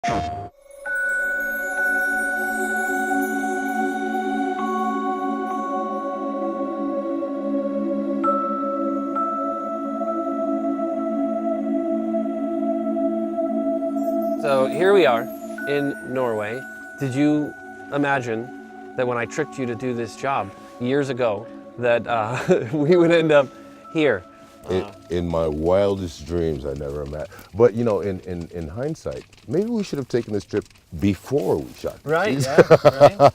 So here we are in Norway. Did you imagine that when I tricked you to do this job years ago, that we would end up here? In my wildest dreams, I never imagined. But you know, in hindsight, maybe we should have taken this trip before we shot this. Right, yeah, right.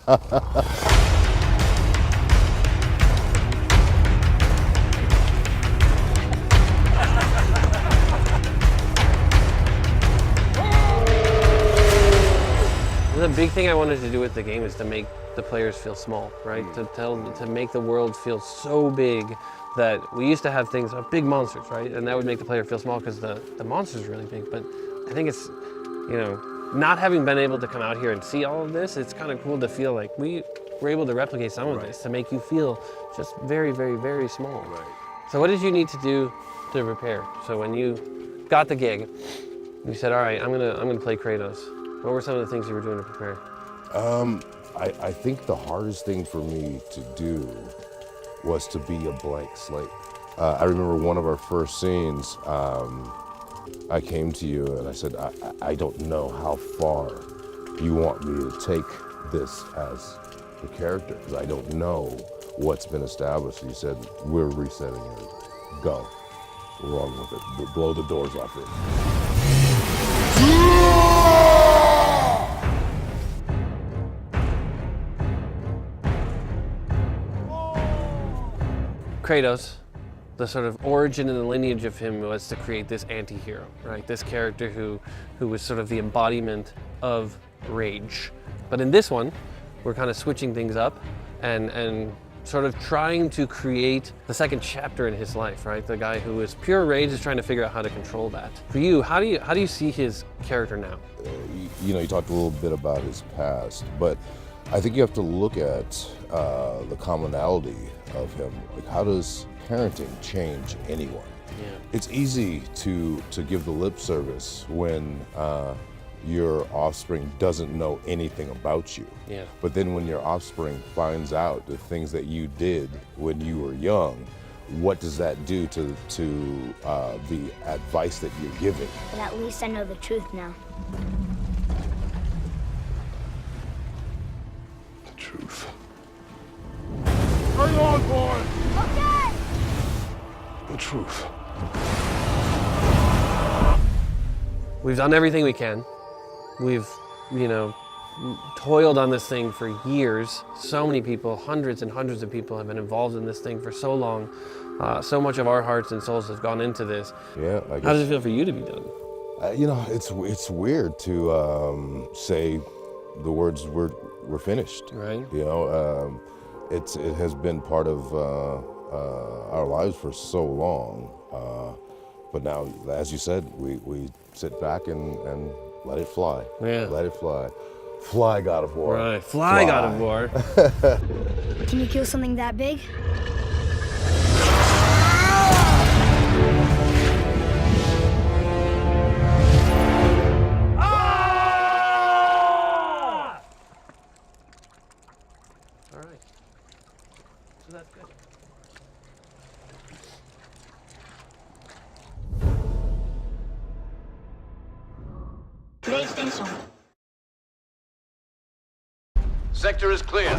The big thing I wanted to do with the game is to make the players feel small, right? To make the world feel so big that we used to have things like big monsters, right? And that would make the player feel small because the monsters are really big. But I think it's, you know, not having been able to come out here and see all of this, it's kind of cool to feel like we were able to replicate some of this to make you feel just very, very, very small. Right. So what did you need to do to prepare? So when you got the gig, you said, all right, I'm gonna play Kratos. What were some of the things you were doing to prepare? I think the hardest thing for me to do was to be a blank slate. I remember one of our first scenes, I came to you and I said, I don't know how far you want me to take this as the character, because I don't know what's been established. You said, we're resetting it. Go. We're on with it. Blow the doors off it. Kratos, the sort of origin and the lineage of him was to create this anti-hero, right? This character who was sort of the embodiment of rage. But in this one, we're kind of switching things up and sort of trying to create the second chapter in his life, right? The guy who is pure rage is trying to figure out how to control that. For you, how do you see his character now? You know, you talked a little bit about his past, but I think you have to look at the commonality of him. Like, how does parenting change anyone? Yeah. It's easy to give the lip service when your offspring doesn't know anything about you. Yeah. But then when your offspring finds out the things that you did when you were young, what does that do to the advice that you're giving? But at least I know the truth now. The truth. Hang on, boy! Okay! The truth. We've done everything we can. We've, you know, toiled on this thing for years. So many people, hundreds and hundreds of people have been involved in this thing for so long. So much of our hearts and souls have gone into this. Yeah, I guess. How does it feel for you to be done? You know, it's weird to say the words we're finished. Right. You know, it has been part of our lives for so long. But now, as you said, we sit back and let it fly. Yeah. Let it fly. Fly, God of War. Right. Fly, God of War. Can you kill something that big? All right. So that's good. PlayStation. Sector is clear.